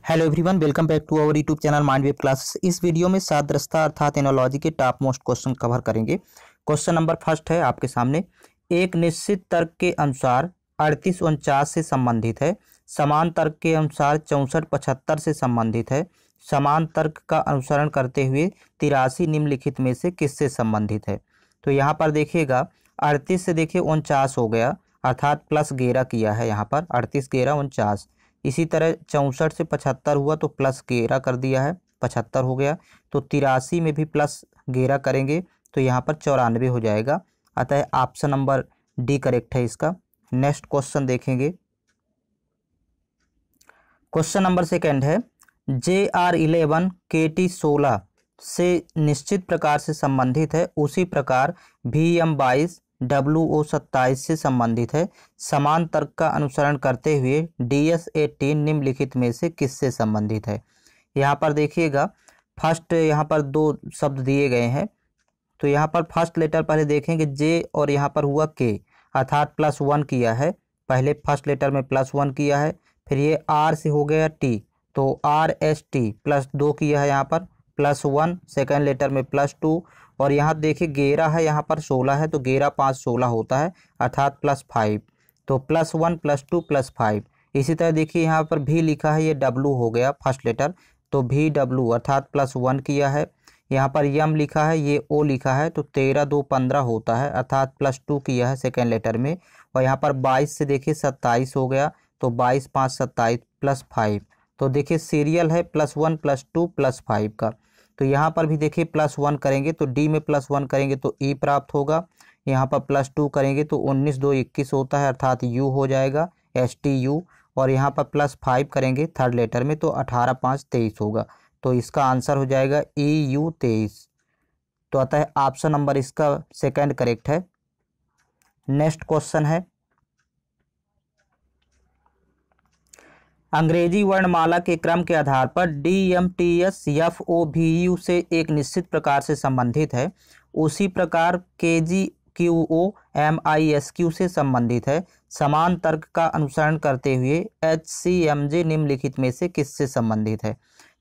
Hello everyone, welcome back to our YouTube channel mind wave classes. इस वीडियो में सादृश्यता अर्थात एनोलॉजी के टॉप मोस्ट क्वेश्चन कवर करेंगे। क्वेश्चन नंबर फर्स्ट है आपके सामने। एक निश्चित तर्क के अनुसार 3849 से संबंधित है, समान तर्क के अनुसार 6475 से संबंधित है, समान तर्क का अनुसरण करते हुए 83 निम्नलिखित में से किससे संबंधित है। तो यहाँ पर देखिएगा 38 से देखिए 49 हो गया, अर्थात प्लस 11 किया है यहाँ पर, 38 11 49। इसी तरह 64 से 75 हुआ तो प्लस 11 कर दिया है, 75 हो गया। तो 83 में भी प्लस 11 करेंगे तो यहाँ पर 94 हो जाएगा। अतः ऑप्शन नंबर डी करेक्ट है इसका। नेक्स्ट क्वेश्चन देखेंगे। क्वेश्चन नंबर सेकंड है, JR11 KT16 से निश्चित प्रकार से संबंधित है, उसी प्रकार VM22 WO27 से संबंधित है, समान तर्क का अनुसरण करते हुए DS18 निम्नलिखित में से किससे संबंधित है। यहाँ पर देखिएगा फर्स्ट यहाँ पर दो शब्द दिए गए हैं, तो यहाँ पर फर्स्ट लेटर पहले देखेंगे J और यहाँ पर हुआ K, अर्थात +1 किया है। पहले फर्स्ट लेटर में +1 किया है, फिर ये R से हो गया T, तो RST +2 किया है यहाँ पर +1, सेकेंड लेटर में +2, और यहाँ देखिए 11 है, यहाँ पर 16 है, तो 11 5 16 होता है, अर्थात +5, तो +1 +2 +5। इसी तरह देखिए यहाँ पर भी लिखा है, ये W हो गया फर्स्ट लेटर, तो VW अर्थात +1 किया है। यहाँ पर M लिखा है, ये O लिखा है, तो 13 2 15 होता है, अर्थात +2 किया है सेकेंड लेटर में। और यहाँ पर 22 से देखिए 27 हो गया, तो 22 5 27 +5। तो देखिए सीरियल है +1 +2 +5 का। तो यहाँ पर भी देखिए +1 करेंगे तो D में +1 करेंगे तो E प्राप्त होगा। यहाँ पर +2 करेंगे तो 19 2 21 होता है, अर्थात U हो जाएगा, STU। और यहाँ पर +5 करेंगे थर्ड लेटर में तो 18 5 23 होगा। तो इसका आंसर हो जाएगा EU 23। तो अतः ऑप्शन नंबर इसका सेकंड करेक्ट है। नेक्स्ट क्वेश्चन है, अंग्रेजी वर्णमाला के क्रम के आधार पर DMTS FOVU से एक निश्चित प्रकार से संबंधित है, उसी प्रकार KGQO MISQ से संबंधित है, समान तर्क का अनुसरण करते हुए HCMJ निम्नलिखित में से किससे संबंधित है।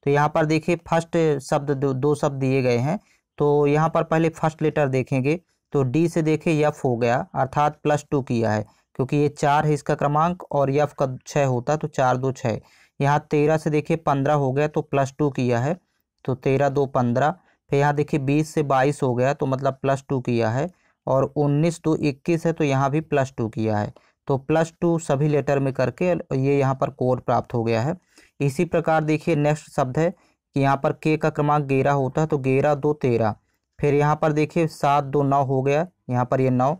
तो यहाँ पर देखिए फर्स्ट शब्द दो शब्द दिए गए हैं, तो यहाँ पर पहले फर्स्ट लेटर देखेंगे तो D से देखिए F हो गया, अर्थात +2 किया है, क्योंकि ये 4 है इसका क्रमांक और F का 6 होता है, तो 4 2 6। यहाँ 13 से देखिए 15 हो गया, तो +2 किया है, तो 13 2 15। फिर यहाँ देखिए 20 से 22 हो गया, तो मतलब +2 किया है, और 19 2 21 है, तो यहाँ भी +2 किया है। तो +2 सभी लेटर में करके ये यहाँ पर कोड प्राप्त हो गया है। इसी प्रकार देखिए नेक्स्ट शब्द है कि यहाँ पर K का क्रमांक 11 होता है, तो 11 2 13। फिर यहाँ पर देखिए 7 2 9 हो गया, यहाँ पर ये 9।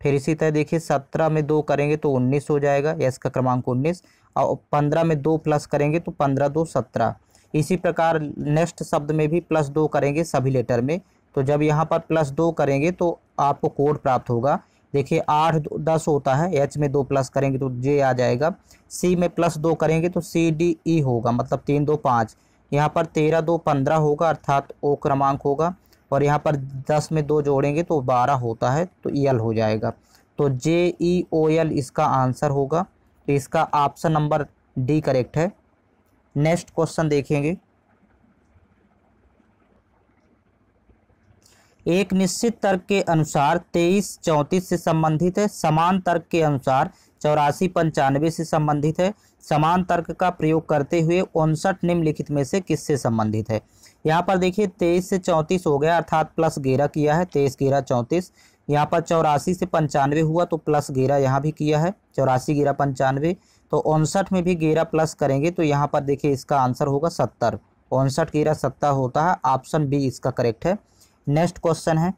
फिर इसी तरह देखिए 17 में 2 करेंगे तो 19 हो जाएगा, S का क्रमांक 19, और 15 में 2 प्लस करेंगे तो 15 2 17। इसी प्रकार नेक्स्ट शब्द में भी +2 करेंगे सभी लेटर में, तो जब यहाँ पर +2 करेंगे तो आपको कोड प्राप्त होगा। देखिए 8 10 होता है, H में 2 प्लस करेंगे तो J आ जाएगा, C में +2 करेंगे तो CDE होगा, मतलब 3 2 5। यहाँ पर 13 2 15 होगा, अर्थात O क्रमांक होगा, और यहाँ पर 10 में 2 जोड़ेंगे तो 12 होता है, तो EL हो जाएगा। तो JEOL इसका आंसर होगा। तो इसका ऑप्शन नंबर D करेक्ट है। नेक्स्ट क्वेश्चन देखेंगे, एक निश्चित तर्क के अनुसार 23 34 से संबंधित है, समान तर्क के अनुसार 84 95 से संबंधित है, समान तर्क का प्रयोग करते हुए 59 निम्नलिखित में से किससे संबंधित है। यहाँ पर देखिए 23 से 34 हो गया, अर्थात +11 किया है, 23 11 34। यहाँ पर 84 से 95 हुआ तो +11 यहाँ भी किया है, 84 11 95। तो 59 में भी 11 प्लस करेंगे तो यहाँ पर देखिए इसका आंसर होगा 70, 59 11 70 होता है, ऑप्शन बी इसका करेक्ट है। नेक्स्ट क्वेश्चन है,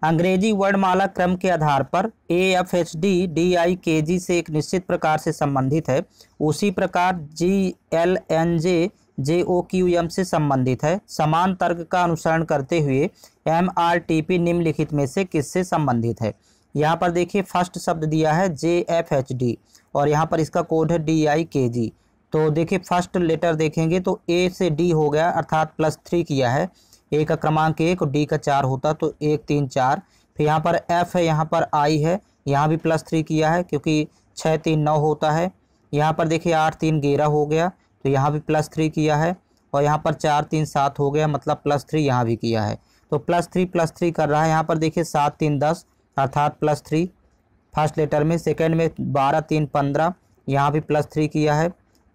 अंग्रेजी वर्णमाला क्रम के आधार पर AFHD DIKG से एक निश्चित प्रकार से संबंधित है, उसी प्रकार GLNJ JOQM से संबंधित है, समान तर्क का अनुसरण करते हुए MRTP निम्नलिखित में से किससे संबंधित है। यहाँ पर देखिए फर्स्ट शब्द दिया है JFHD और यहाँ पर इसका कोड है DIKG। तो देखिए फर्स्ट लेटर देखेंगे तो A से D हो गया, अर्थात +3 किया है, A का क्रमांक 1 और D का 4 होता तो 1 3 4। फिर यहाँ पर F है, यहाँ पर I है, यहाँ भी +3 किया है क्योंकि 6 3 9 होता है। यहाँ पर देखिए 8 3 11 हो गया, तो यहाँ भी +3 किया है। और यहाँ पर 4 3 7 हो गया, मतलब +3 यहाँ भी किया है। तो +3 कर रहा है। यहाँ पर देखिए 7 3 10 अर्थात +3 फर्स्ट लेटर में। सेकंड में 12 3 15, यहाँ भी +3 किया है।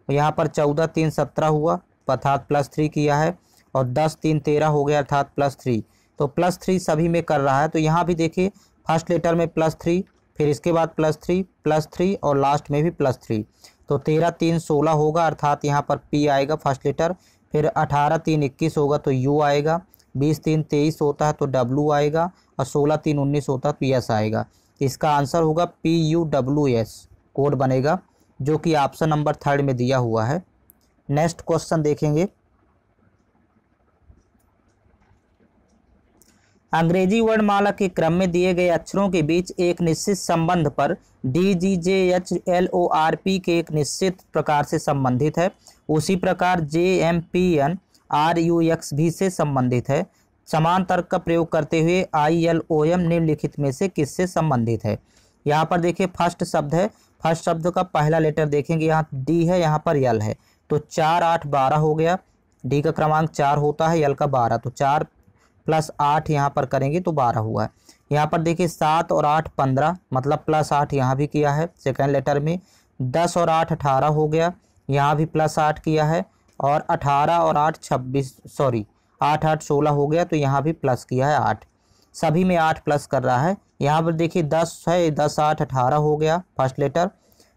यहाँ पर 14 3 17 हुआ अर्थात +3 किया है। और 10 3 13 हो गया अर्थात +3। तो +3 सभी में कर रहा है। तो यहाँ भी देखिए फर्स्ट लेटर में +3, फिर इसके बाद +3 और लास्ट में भी +3। तो 13 3 16 होगा अर्थात यहाँ पर P आएगा फर्स्ट लेटर। फिर 18 3 21 होगा तो U आएगा। 20 3 23 होता है तो W आएगा। और 16 3 19 होता है तो S आएगा। इसका आंसर होगा PUWS कोड बनेगा, जो कि ऑप्शन नंबर 3 में दिया हुआ है। नेक्स्ट क्वेश्चन देखेंगे। अंग्रेजी वर्णमाला के क्रम में दिए गए अक्षरों के बीच एक निश्चित संबंध पर DGJHLORP के एक निश्चित प्रकार से संबंधित है। उसी प्रकार JMPNRUX भी से संबंधित है। समान तर्क का प्रयोग करते हुए ILOM निम्नलिखित में से किससे संबंधित है। यहाँ पर देखिए फर्स्ट शब्द है, फर्स्ट शब्द का पहला लेटर देखेंगे, यहाँ D है, यहाँ पर L है। तो 4 8 12 हो गया। D का क्रमांक 4 होता है, L का 12, तो 4 + 8 यहाँ पर करेंगे तो 12 हुआ है। यहाँ पर देखिए 7 और 8 15, मतलब +8 यहाँ भी किया है सेकेंड लेटर में। 10 और 8 18 हो गया, यहाँ भी +8 किया है। और 18 और 8 26, सॉरी 8 8 16 हो गया, तो यहाँ भी प्लस किया है 8। सभी में 8 प्लस कर रहा है। यहाँ पर देखिए 10 है, 10 8 18 हो गया फर्स्ट लेटर।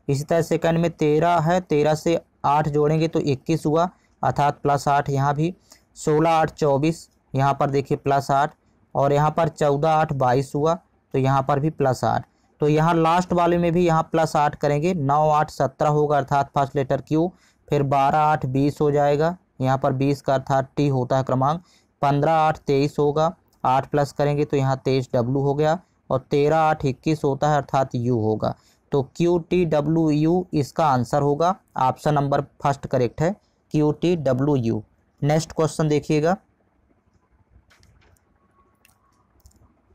इसी तरह सेकंड में 13 है, 13 से 8 जोड़ेंगे तो 21 हुआ अर्थात +8 यहाँ भी। 16 8 24, यहाँ पर देखिए +8। और यहाँ पर 14 8 22 हुआ, तो यहाँ पर भी +8। तो यहाँ लास्ट वाले में भी यहाँ +8 करेंगे। 9 8 17 होगा अर्थात फर्स्ट लेटर Q। फिर 12 8 20 हो जाएगा, यहाँ पर 20 का अर्थात T होता है क्रमांक। 15 8 23 होगा, 8 प्लस करेंगे तो यहाँ 23 W हो गया। और 13 8 21 होता है अर्थात U होगा। तो QTWU इसका आंसर होगा। ऑप्शन नंबर फर्स्ट करेक्ट है, QTWU। नेक्स्ट क्वेश्चन देखिएगा।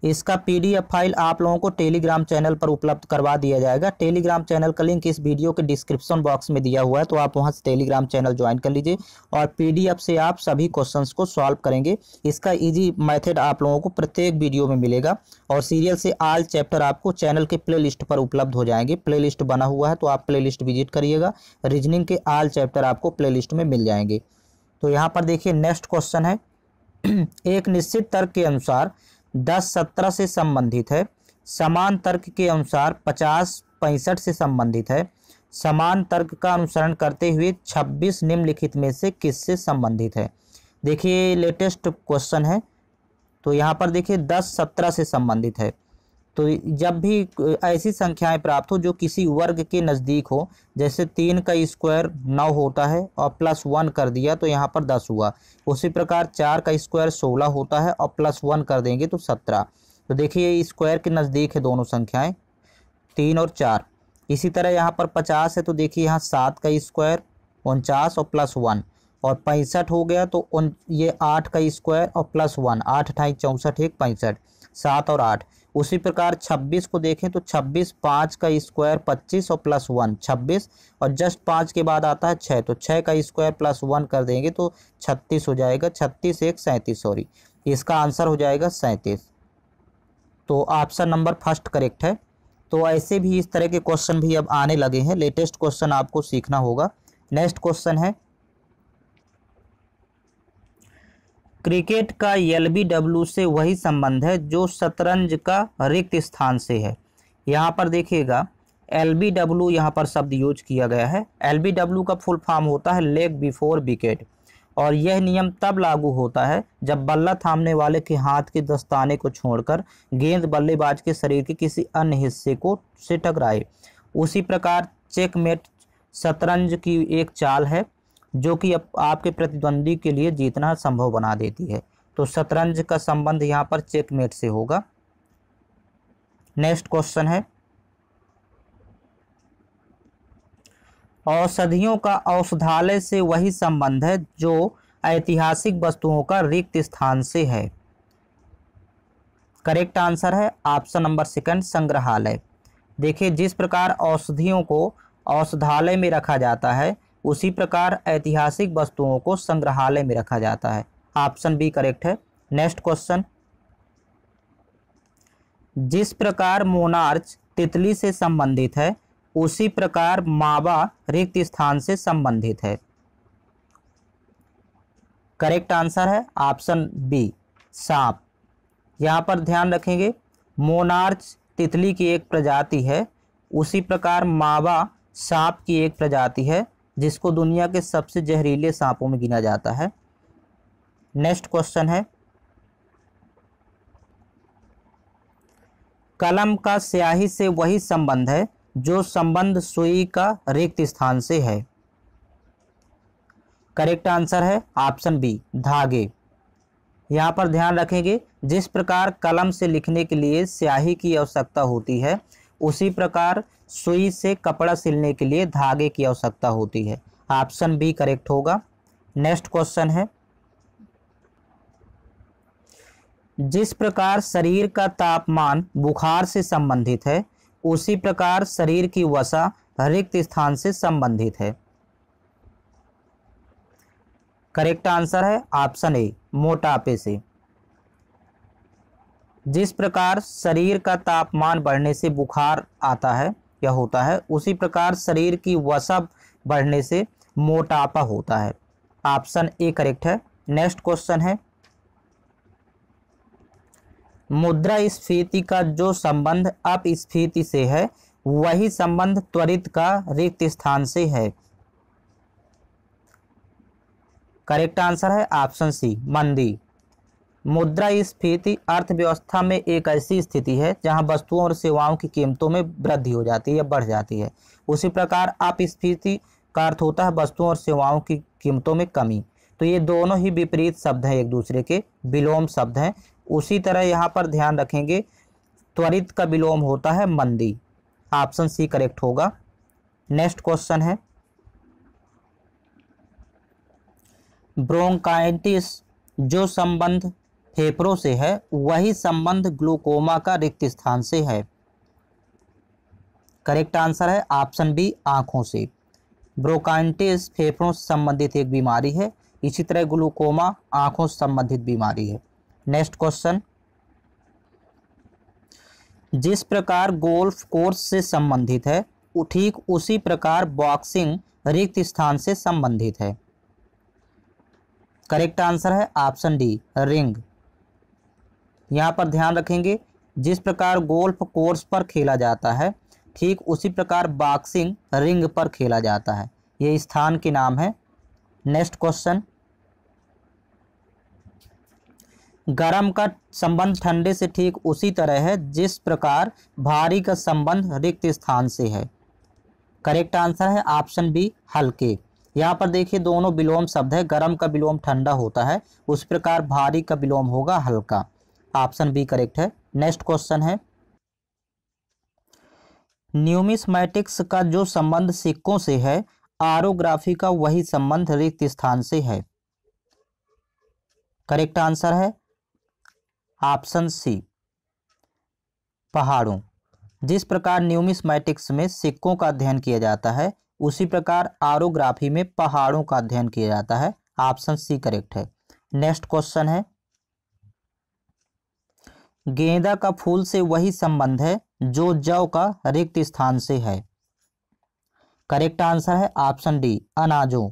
इसका PDF फाइल आप लोगों को टेलीग्राम चैनल पर उपलब्ध करवा दिया जाएगा। टेलीग्राम चैनल का लिंक इस वीडियो के डिस्क्रिप्शन बॉक्स में दिया हुआ है, तो आप वहां से टेलीग्राम चैनल ज्वाइन कर लीजिए और PDF से आप सभी क्वेश्चंस को सॉल्व करेंगे। इसका इजी मेथड आप लोगों को प्रत्येक वीडियो में मिलेगा। और सीरियल से ऑल चैप्टर आपको चैनल के प्ले लिस्ट पर उपलब्ध हो जाएंगे। प्ले लिस्ट बना हुआ है, तो आप प्ले लिस्ट विजिट करिएगा। रीजनिंग के ऑल चैप्टर आपको प्ले लिस्ट में मिल जाएंगे। तो यहाँ पर देखिए नेक्स्ट क्वेश्चन है। एक निश्चित तर्क के अनुसार 10 17 से संबंधित है। समान तर्क के अनुसार 50 65 से संबंधित है। समान तर्क का अनुसरण करते हुए 26 निम्नलिखित में से किससे संबंधित है। देखिए लेटेस्ट क्वेश्चन है। तो यहाँ पर देखिए 10 17 से संबंधित है। तो जब भी ऐसी संख्याएं प्राप्त हो जो किसी वर्ग के नज़दीक हो, जैसे 3 का स्क्वायर 9 होता है और +1 कर दिया तो यहाँ पर 10 हुआ। उसी प्रकार 4 का स्क्वायर 16 होता है और +1 कर देंगे तो 17। तो देखिए स्क्वायर के नज़दीक है दोनों संख्याएं, 3 और 4। इसी तरह यहाँ पर 50 है, तो देखिए यहाँ 7 का स्क्वायर 49 और +1 और 65 हो गया। तो ये 8 का स्क्वायर और +1, 8 8 64 1 65, 7 और 8। उसी प्रकार 26 को देखें तो 26 5 का स्क्वायर 25 और +1 26, और जस्ट 5 के बाद आता है 6, तो 6 का स्क्वायर +1 कर देंगे तो 36 हो जाएगा। 36 1 37, सॉरी, इसका आंसर हो जाएगा 37। तो ऑप्शन नंबर फर्स्ट करेक्ट है। तो ऐसे भी इस तरह के क्वेश्चन भी अब आने लगे हैं। लेटेस्ट क्वेश्चन आपको सीखना होगा। नेक्स्ट क्वेश्चन है, क्रिकेट का LBW से वही संबंध है जो शतरंज का रिक्त स्थान से है। यहाँ पर देखिएगा LBW यहाँ पर शब्द यूज किया गया है। LBW का फुल फॉर्म होता है लेग बिफोर विकेट, और यह नियम तब लागू होता है जब बल्ला थामने वाले के हाथ के दस्ताने को छोड़कर गेंद बल्लेबाज के शरीर के किसी अन्य हिस्से को से टकराए। उसी प्रकार चेकमेट शतरंज की एक चाल है जो कि आपके प्रतिद्वंदी के लिए जीतना संभव बना देती है। तो शतरंज का संबंध यहाँ पर चेकमेट से होगा। नेक्स्ट क्वेश्चन है, औषधियों का औषधालय से वही संबंध है जो ऐतिहासिक वस्तुओं का रिक्त स्थान से है। करेक्ट आंसर है ऑप्शन नंबर सेकंड, संग्रहालय। देखिए जिस प्रकार औषधियों को औषधालय में रखा जाता है, उसी प्रकार ऐतिहासिक वस्तुओं को संग्रहालय में रखा जाता है। ऑप्शन बी करेक्ट है। नेक्स्ट क्वेश्चन, जिस प्रकार मोनार्च तितली से संबंधित है, उसी प्रकार मावा रिक्त स्थान से संबंधित है। करेक्ट आंसर है ऑप्शन बी सांप। यहाँ पर ध्यान रखेंगे, मोनार्च तितली की एक प्रजाति है, उसी प्रकार मावा सांप की एक प्रजाति है, जिसको दुनिया के सबसे जहरीले सांपों में गिना जाता है। नेक्स्ट क्वेश्चन है, कलम का स्याही से वही संबंध है जो संबंध सुई का रिक्त स्थान से है। करेक्ट आंसर है ऑप्शन बी धागे। यहाँ पर ध्यान रखेंगे, जिस प्रकार कलम से लिखने के लिए स्याही की आवश्यकता होती है, उसी प्रकार सुई से कपड़ा सिलने के लिए धागे की आवश्यकता होती है। ऑप्शन बी करेक्ट होगा। नेक्स्ट क्वेश्चन है, जिस प्रकार शरीर का तापमान बुखार से संबंधित है, उसी प्रकार शरीर की वसा रिक्त स्थान से संबंधित है। करेक्ट आंसर है ऑप्शन ए मोटापे से। जिस प्रकार शरीर का तापमान बढ़ने से बुखार आता है या होता है, उसी प्रकार शरीर की वसा बढ़ने से मोटापा होता है। ऑप्शन ए करेक्ट है। नेक्स्ट क्वेश्चन है, मुद्रास्फीति का जो संबंध अपस्फीति से है, वही संबंध त्वरित का रिक्त स्थान से है। करेक्ट आंसर है ऑप्शन सी मंदी। मुद्रास्फीति अर्थव्यवस्था में एक ऐसी स्थिति है जहां वस्तुओं और सेवाओं की कीमतों में वृद्धि हो जाती है या बढ़ जाती है। उसी प्रकार अपस्फीति का अर्थ होता है वस्तुओं और सेवाओं की कीमतों में कमी। तो ये दोनों ही विपरीत शब्द हैं, एक दूसरे के विलोम शब्द हैं। उसी तरह यहाँ पर ध्यान रखेंगे, त्वरित का विलोम होता है मंदी। ऑप्शन सी करेक्ट होगा। नेक्स्ट क्वेश्चन है, ब्रोंकाइटिस जो संबंध फेफड़ों से है, वही संबंध ग्लूकोमा का रिक्त स्थान से है। करेक्ट आंसर है ऑप्शन बी आंखों से। ब्रोंकाइटिस फेफड़ों से संबंधित एक बीमारी है, इसी तरह ग्लूकोमा आंखों से संबंधित बीमारी है। नेक्स्ट क्वेश्चन, जिस प्रकार गोल्फ कोर्स से संबंधित है, ठीक उसी प्रकार बॉक्सिंग रिक्त स्थान से संबंधित है। करेक्ट आंसर है ऑप्शन डी रिंग। यहाँ पर ध्यान रखेंगे, जिस प्रकार गोल्फ कोर्स पर खेला जाता है, ठीक उसी प्रकार बॉक्सिंग रिंग पर खेला जाता है। ये स्थान के नाम है। नेक्स्ट क्वेश्चन, गरम का संबंध ठंडे से ठीक उसी तरह है जिस प्रकार भारी का संबंध रिक्त स्थान से है। करेक्ट आंसर है ऑप्शन बी हल्के। यहाँ पर देखिए दोनों विलोम शब्द है, गरम का विलोम ठंडा होता है, उस प्रकार भारी का विलोम होगा हल्का। ऑप्शन बी करेक्ट है। नेक्स्ट क्वेश्चन है, न्यूमिस्मैटिक्स का जो संबंध सिक्कों से है, ऑरोग्राफी का वही संबंध रिक्त स्थान से है। करेक्ट आंसर है ऑप्शन सी पहाड़ों। जिस प्रकार न्यूमिस्मैटिक्स में सिक्कों का अध्ययन किया जाता है, उसी प्रकार ऑरोग्राफी में पहाड़ों का अध्ययन किया जाता है। ऑप्शन सी करेक्ट है। नेक्स्ट क्वेश्चन है, गेंदा का फूल से वही संबंध है जो जौ का रिक्त स्थान से है। करेक्ट आंसर है ऑप्शन डी अनाजों।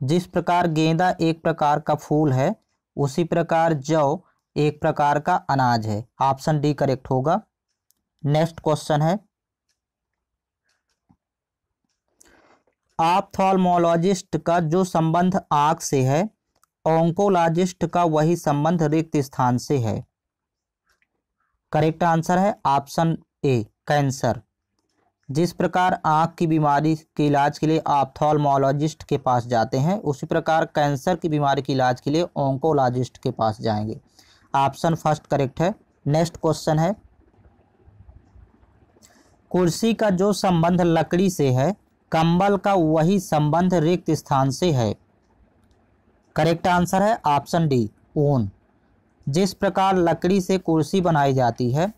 जिस प्रकार गेंदा एक प्रकार का फूल है, उसी प्रकार जौ एक प्रकार का अनाज है। ऑप्शन डी करेक्ट होगा। नेक्स्ट क्वेश्चन है, ऑप्थाल्मोलॉजिस्ट का जो संबंध आंख से है, ऑन्कोलॉजिस्ट का वही संबंध रिक्त स्थान से है। करेक्ट आंसर है ऑप्शन ए कैंसर। जिस प्रकार आंख की बीमारी के इलाज के लिए ऑप्थाल्मोलॉजिस्ट के पास जाते हैं, उसी प्रकार कैंसर की बीमारी के इलाज के लिए ऑन्कोलॉजिस्ट के पास जाएंगे। ऑप्शन फर्स्ट करेक्ट है। नेक्स्ट क्वेश्चन है, कुर्सी का जो संबंध लकड़ी से है, कंबल का वही संबंध रिक्त स्थान से है। करेक्ट आंसर है ऑप्शन डी ऊन। जिस प्रकार लकड़ी से कुर्सी बनाई जाती है,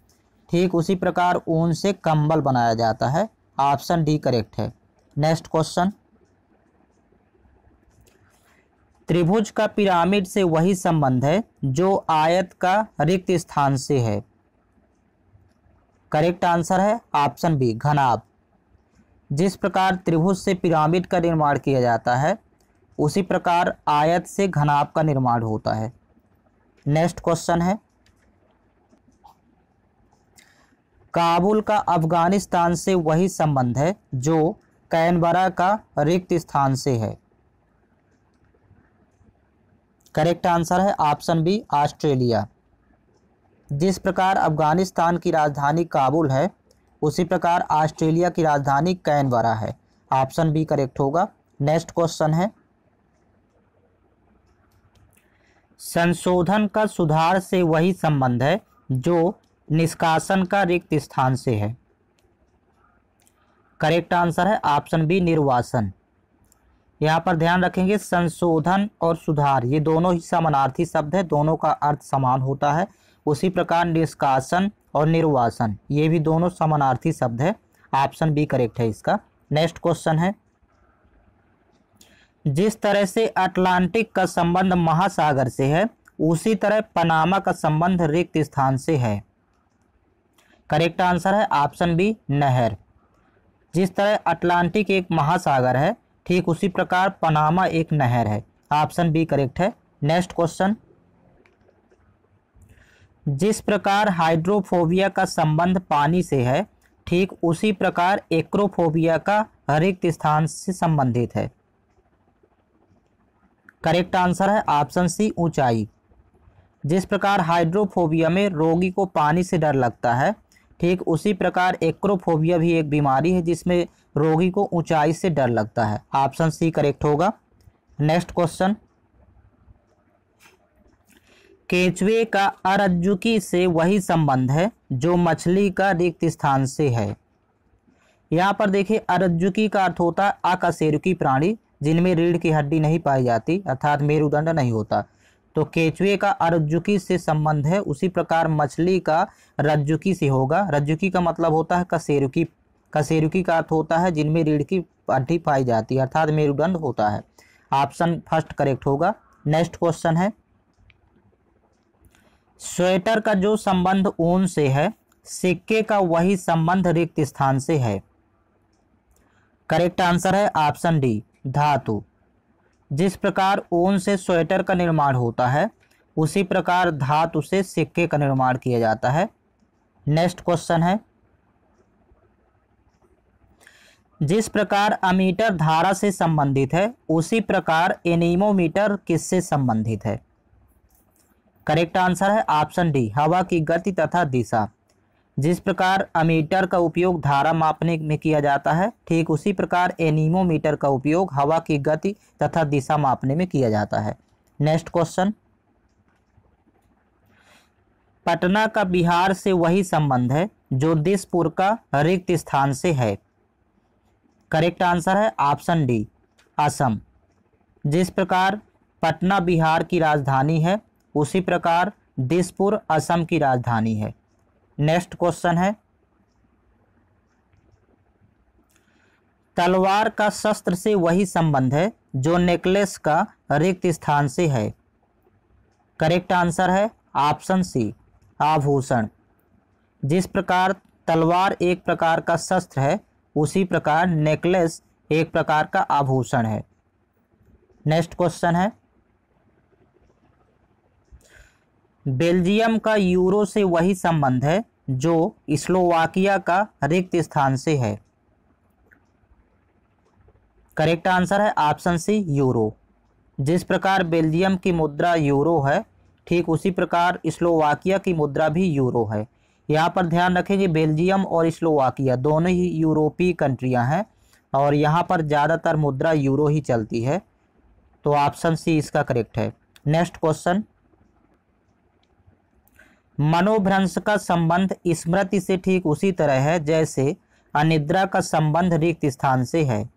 ठीक उसी प्रकार ऊन से कंबल बनाया जाता है। ऑप्शन डी करेक्ट है। नेक्स्ट क्वेश्चन, त्रिभुज का पिरामिड से वही संबंध है जो आयत का रिक्त स्थान से है। करेक्ट आंसर है ऑप्शन बी घनाभ। जिस प्रकार त्रिभुज से पिरामिड का निर्माण किया जाता है उसी प्रकार आयत से घनाभ का निर्माण होता है। नेक्स्ट क्वेश्चन है, काबुल का अफगानिस्तान से वही संबंध है जो कैनबरा का रिक्त स्थान से है। करेक्ट आंसर है ऑप्शन बी ऑस्ट्रेलिया। जिस प्रकार अफगानिस्तान की राजधानी काबुल है उसी प्रकार ऑस्ट्रेलिया की राजधानी कैनबरा है। ऑप्शन बी करेक्ट होगा। नेक्स्ट क्वेश्चन है, संशोधन का सुधार से वही संबंध है जो निष्कासन का रिक्त स्थान से है। करेक्ट आंसर है ऑप्शन बी निर्वासन। यहाँ पर ध्यान रखेंगे संशोधन और सुधार ये दोनों ही समानार्थी शब्द है, दोनों का अर्थ समान होता है। उसी प्रकार निष्कासन और निर्वासन ये भी दोनों समानार्थी शब्द है। ऑप्शन बी करेक्ट है इसका। नेक्स्ट क्वेश्चन है, जिस तरह से अटलांटिक का संबंध महासागर से है उसी तरह पनामा का संबंध रिक्त स्थान से है। करेक्ट आंसर है ऑप्शन बी नहर। जिस तरह अटलांटिक एक महासागर है ठीक उसी प्रकार पनामा एक नहर है। ऑप्शन बी करेक्ट है। नेक्स्ट क्वेश्चन, जिस प्रकार हाइड्रोफोबिया का संबंध पानी से है ठीक उसी प्रकार एक्रोफोबिया का रिक्त स्थान से संबंधित है। करेक्ट आंसर है ऑप्शन सी ऊंचाई। जिस प्रकार हाइड्रोफोबिया में रोगी को पानी से डर लगता है ठीक उसी प्रकार एक्रोफोबिया भी एक बीमारी है जिसमें रोगी को ऊंचाई से डर लगता है। ऑप्शन सी करेक्ट होगा। नेक्स्ट क्वेश्चन, केंचुए का अरज्जुकी से वही संबंध है जो मछली का रिक्त स्थान से है। यहाँ पर देखिए अरज्जुकी का अर्थ होता है अकशेरुकी प्राणी जिनमें रीढ़ की हड्डी नहीं पाई जाती अर्थात मेरुदंड नहीं होता। तो केंचुए का अरज्जुकी से संबंध है उसी प्रकार मछली का रज्जुकी से होगा। रज्जुकी का मतलब होता है कशेरुकी, कशेरुकी का अर्थ होता है जिनमें रीढ़ की हड्डी पाई जाती है अर्थात मेरुदंड होता है। ऑप्शन फर्स्ट करेक्ट होगा। नेक्स्ट क्वेश्चन है, स्वेटर का जो संबंध ऊन से है सिक्के का वही संबंध रिक्त स्थान से है। करेक्ट आंसर है ऑप्शन डी धातु। जिस प्रकार ऊन से स्वेटर का निर्माण होता है उसी प्रकार धातु से सिक्के का निर्माण किया जाता है। नेक्स्ट क्वेश्चन है, जिस प्रकार अमीटर धारा से संबंधित है उसी प्रकार एनीमोमीटर किससे संबंधित है। करेक्ट आंसर है ऑप्शन डी हवा की गति तथा दिशा। जिस प्रकार अमीटर का उपयोग धारा मापने में किया जाता है ठीक उसी प्रकार एनीमोमीटर का उपयोग हवा की गति तथा दिशा मापने में किया जाता है। नेक्स्ट क्वेश्चन, पटना का बिहार से वही संबंध है जो दिसपुर का रिक्त स्थान से है। करेक्ट आंसर है ऑप्शन डी असम। जिस प्रकार पटना बिहार की राजधानी है उसी प्रकार दिसपुर असम की राजधानी है। नेक्स्ट क्वेश्चन है, तलवार का शस्त्र से वही संबंध है जो नेकलेस का रिक्त स्थान से है। करेक्ट आंसर है ऑप्शन सी आभूषण। जिस प्रकार तलवार एक प्रकार का शस्त्र है उसी प्रकार नेकलेस एक प्रकार का आभूषण है। नेक्स्ट क्वेश्चन है, बेल्जियम का यूरो से वही संबंध है जो स्लोवाकिया का रिक्त स्थान से है। करेक्ट आंसर है ऑप्शन सी यूरो। जिस प्रकार बेल्जियम की मुद्रा यूरो है ठीक उसी प्रकार स्लोवाकिया की मुद्रा भी यूरो है। यहाँ पर ध्यान रखेंगे बेल्जियम और स्लोवाकिया दोनों ही यूरोपीय कंट्रियाँ हैं और यहाँ पर ज़्यादातर मुद्रा यूरो ही चलती है। तो ऑप्शन सी इसका करेक्ट है। नेक्स्ट क्वेश्चन, मनोभ्रंश का संबंध स्मृति से ठीक उसी तरह है जैसे अनिद्रा का संबंध रिक्त स्थान से है।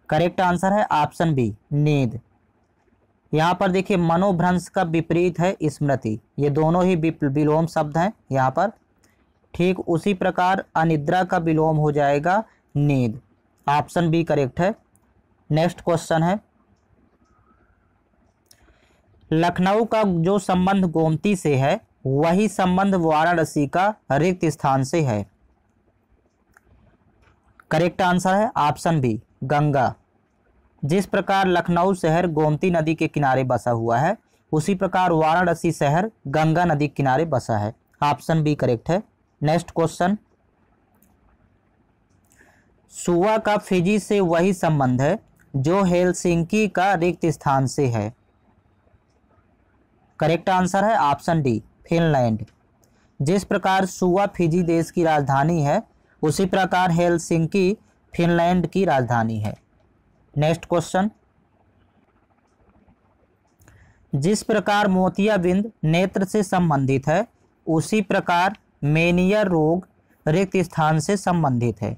करेक्ट आंसर है ऑप्शन बी नींद। यहाँ पर देखिए मनोभ्रंश का विपरीत है स्मृति। ये दोनों ही विलोम शब्द हैं यहाँ पर। ठीक उसी प्रकार अनिद्रा का विलोम हो जाएगा नींद। ऑप्शन बी करेक्ट है। नेक्स्ट क्वेश्चन है, लखनऊ का जो संबंध गोमती से है वही संबंध वाराणसी का रिक्त स्थान से है। करेक्ट आंसर है ऑप्शन बी गंगा। जिस प्रकार लखनऊ शहर गोमती नदी के किनारे बसा हुआ है उसी प्रकार वाराणसी शहर गंगा नदी के किनारे बसा है। ऑप्शन बी करेक्ट है। नेक्स्ट क्वेश्चन, सुवा का फिजी से वही संबंध है जो हेलसिंकी का रिक्त स्थान से है। करेक्ट आंसर है ऑप्शन डी फिनलैंड। जिस प्रकार सुवा फिजी देश की राजधानी है उसी प्रकार हेलसिंकी फिनलैंड की राजधानी है। नेक्स्ट क्वेश्चन, जिस प्रकार मोतियाबिंद नेत्र से संबंधित है उसी प्रकार मेनियर रोग रिक्त स्थान से संबंधित है।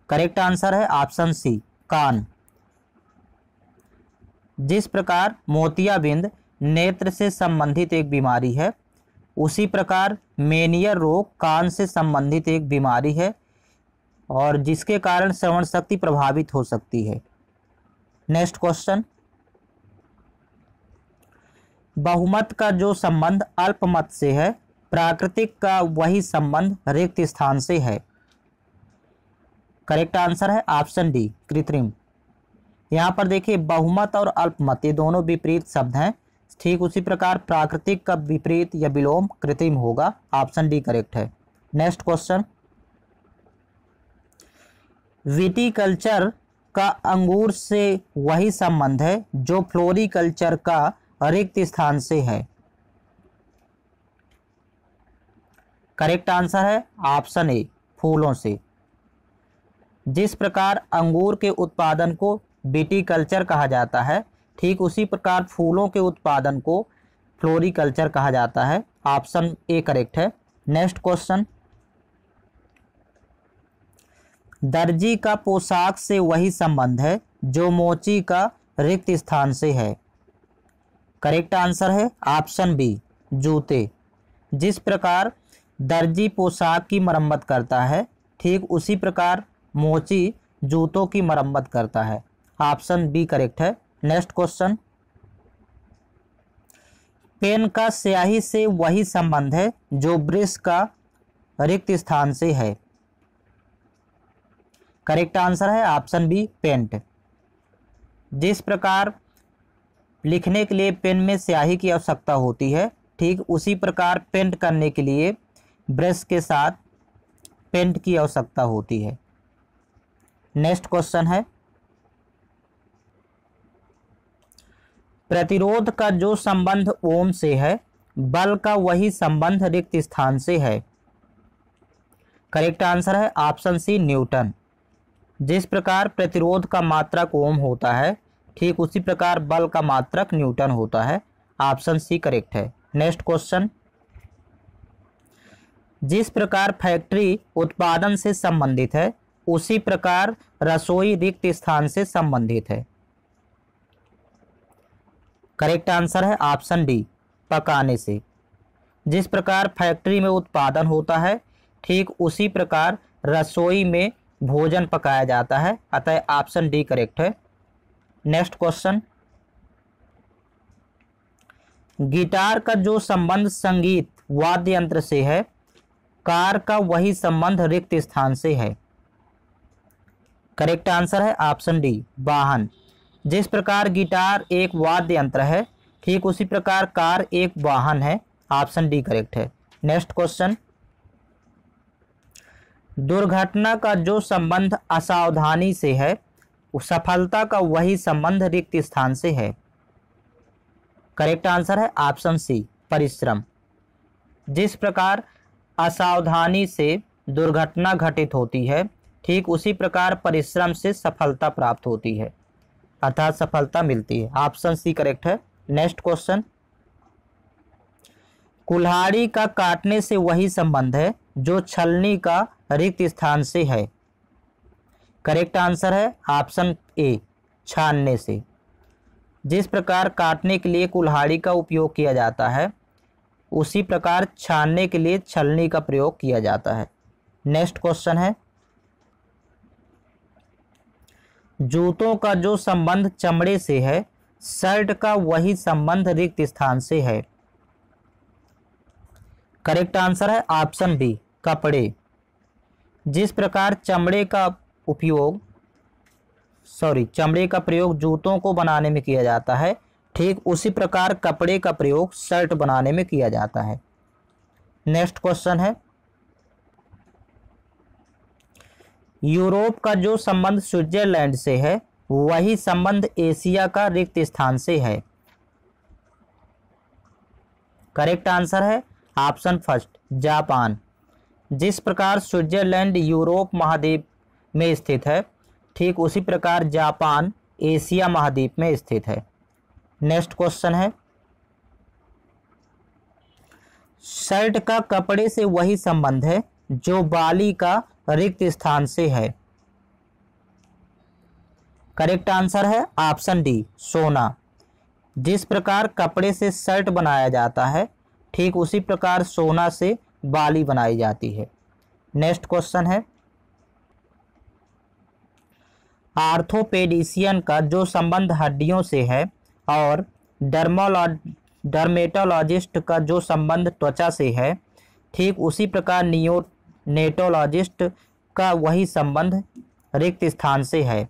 करेक्ट आंसर है ऑप्शन सी कान। जिस प्रकार मोतियाबिंद नेत्र से संबंधित एक बीमारी है उसी प्रकार मेनियर रोग कान से संबंधित एक बीमारी है और जिसके कारण श्रवण शक्ति प्रभावित हो सकती है। नेक्स्ट क्वेश्चन, बहुमत का जो संबंध अल्पमत से है प्राकृतिक का वही संबंध रिक्त स्थान से है। करेक्ट आंसर है ऑप्शन डी कृत्रिम। यहाँ पर देखिए बहुमत और अल्पमत ये दोनों विपरीत शब्द हैं। ठीक उसी प्रकार प्राकृतिक का विपरीत या विलोम कृत्रिम होगा। ऑप्शन डी करेक्ट है। नेक्स्ट क्वेश्चन, विटीकल्चर का अंगूर से वही संबंध है जो फ्लोरिकल्चर का रिक्त स्थान से है। करेक्ट आंसर है ऑप्शन ए फूलों से। जिस प्रकार अंगूर के उत्पादन को विटीकल्चर कहा जाता है ठीक उसी प्रकार फूलों के उत्पादन को फ्लोरिकल्चर कहा जाता है। ऑप्शन ए करेक्ट है। नेक्स्ट क्वेश्चन, दर्जी का पोशाक से वही संबंध है जो मोची का रिक्त स्थान से है। करेक्ट आंसर है ऑप्शन बी जूते। जिस प्रकार दर्जी पोशाक की मरम्मत करता है ठीक उसी प्रकार मोची जूतों की मरम्मत करता है। ऑप्शन बी करेक्ट है। नेक्स्ट क्वेश्चन, पेन का स्याही से वही संबंध है जो ब्रश का रिक्त स्थान से है। करेक्ट आंसर है ऑप्शन बी पेंट। जिस प्रकार लिखने के लिए पेन में स्याही की आवश्यकता होती है ठीक उसी प्रकार पेंट करने के लिए ब्रश के साथ पेंट की आवश्यकता होती है। नेक्स्ट क्वेश्चन है, प्रतिरोध का जो संबंध ओम से है बल का वही संबंध रिक्त स्थान से है। करेक्ट आंसर है ऑप्शन सी न्यूटन। जिस प्रकार प्रतिरोध का मात्रक ओम होता है ठीक उसी प्रकार बल का मात्रक न्यूटन होता है। ऑप्शन सी करेक्ट है। नेक्स्ट क्वेश्चन, जिस प्रकार फैक्ट्री उत्पादन से संबंधित है उसी प्रकार रसोई रिक्त स्थान से संबंधित है। करेक्ट आंसर है ऑप्शन डी पकाने से। जिस प्रकार फैक्ट्री में उत्पादन होता है ठीक उसी प्रकार रसोई में भोजन पकाया जाता है। अतः ऑप्शन डी करेक्ट है। नेक्स्ट क्वेश्चन, गिटार का जो संबंध संगीत वाद्य यंत्र से है कार का वही संबंध रिक्त स्थान से है। करेक्ट आंसर है ऑप्शन डी वाहन। जिस प्रकार गिटार एक वाद्य यंत्र है ठीक उसी प्रकार कार एक वाहन है। ऑप्शन डी करेक्ट है। नेक्स्ट क्वेश्चन, दुर्घटना का जो संबंध असावधानी से है सफलता का वही संबंध रिक्त स्थान से है। करेक्ट आंसर है ऑप्शन सी परिश्रम। जिस प्रकार असावधानी से दुर्घटना घटित होती है ठीक उसी प्रकार परिश्रम से सफलता प्राप्त होती है अर्थात सफलता मिलती है। ऑप्शन सी करेक्ट है। नेक्स्ट क्वेश्चन, कुल्हाड़ी का काटने से वही संबंध है जो छलनी का रिक्त स्थान से है। करेक्ट आंसर है ऑप्शन ए छानने से। जिस प्रकार काटने के लिए कुल्हाड़ी का उपयोग किया जाता है उसी प्रकार छानने के लिए छलनी का प्रयोग किया जाता है। नेक्स्ट क्वेश्चन है, जूतों का जो संबंध चमड़े से है, शर्ट का वही संबंध रिक्त स्थान से है। करेक्ट आंसर है ऑप्शन बी, कपड़े। जिस प्रकार चमड़े का प्रयोग जूतों को बनाने में किया जाता है, ठीक उसी प्रकार कपड़े का प्रयोग शर्ट बनाने में किया जाता है। नेक्स्ट क्वेश्चन है, यूरोप का जो संबंध स्विट्जरलैंड से है, वही संबंध एशिया का रिक्त स्थान से है। करेक्ट आंसर है ऑप्शन फर्स्ट, जापान। जिस प्रकार स्विट्जरलैंड यूरोप महाद्वीप में स्थित है, ठीक उसी प्रकार जापान एशिया महाद्वीप में स्थित है। नेक्स्ट क्वेश्चन है, शर्ट का कपड़े से वही संबंध है जो बाली का रिक्त स्थान से है। करेक्ट आंसर है ऑप्शन डी, सोना। जिस प्रकार कपड़े से शर्ट बनाया जाता है, ठीक उसी प्रकार सोना से बाली बनाई जाती है। नेक्स्ट क्वेश्चन है, आर्थोपेडिशियन का जो संबंध हड्डियों से है और डर्मेटोलॉजिस्ट का जो संबंध त्वचा से है, ठीक उसी प्रकार नियोनेटोलॉजिस्ट का वही संबंध रिक्त स्थान से है।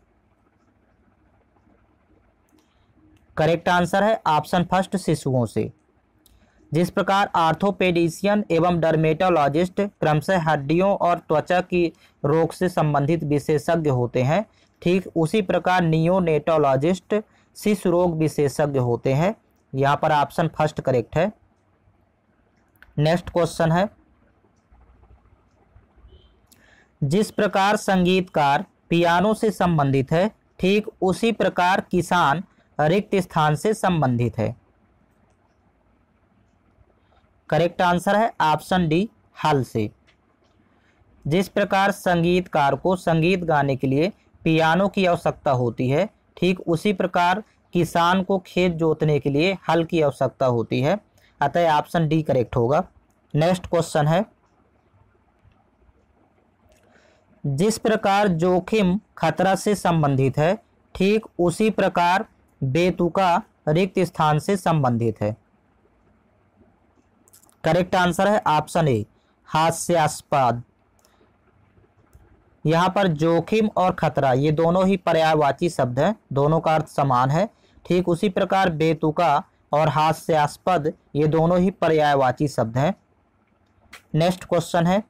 करेक्ट आंसर है ऑप्शन फर्स्ट, शिशुओं से। जिस प्रकार आर्थोपेडिशियन एवं डर्मेटोलॉजिस्ट क्रमशः हड्डियों और त्वचा की रोग से संबंधित विशेषज्ञ होते हैं, ठीक उसी प्रकार नियोनेटोलॉजिस्ट शिशु रोग विशेषज्ञ होते हैं। यहाँ पर ऑप्शन फर्स्ट करेक्ट है। नेक्स्ट क्वेश्चन है, जिस प्रकार संगीतकार पियानो से संबंधित है, ठीक उसी प्रकार किसान रिक्त स्थान से संबंधित है। करेक्ट आंसर है ऑप्शन डी, हल से। जिस प्रकार संगीतकार को संगीत गाने के लिए पियानो की आवश्यकता होती है, ठीक उसी प्रकार किसान को खेत जोतने के लिए हल की आवश्यकता होती है। अतः ऑप्शन डी करेक्ट होगा। नेक्स्ट क्वेश्चन है, जिस प्रकार जोखिम खतरा से संबंधित है, ठीक उसी प्रकार बेतुका रिक्त स्थान से संबंधित है। करेक्ट आंसर है ऑप्शन ए, हास्यास्पद। यहाँ पर जोखिम और खतरा ये दोनों ही पर्यायवाची शब्द हैं, दोनों का अर्थ समान है। ठीक उसी प्रकार बेतुका और हास्यास्पद ये दोनों ही पर्यायवाची शब्द हैं। नेक्स्ट क्वेश्चन है,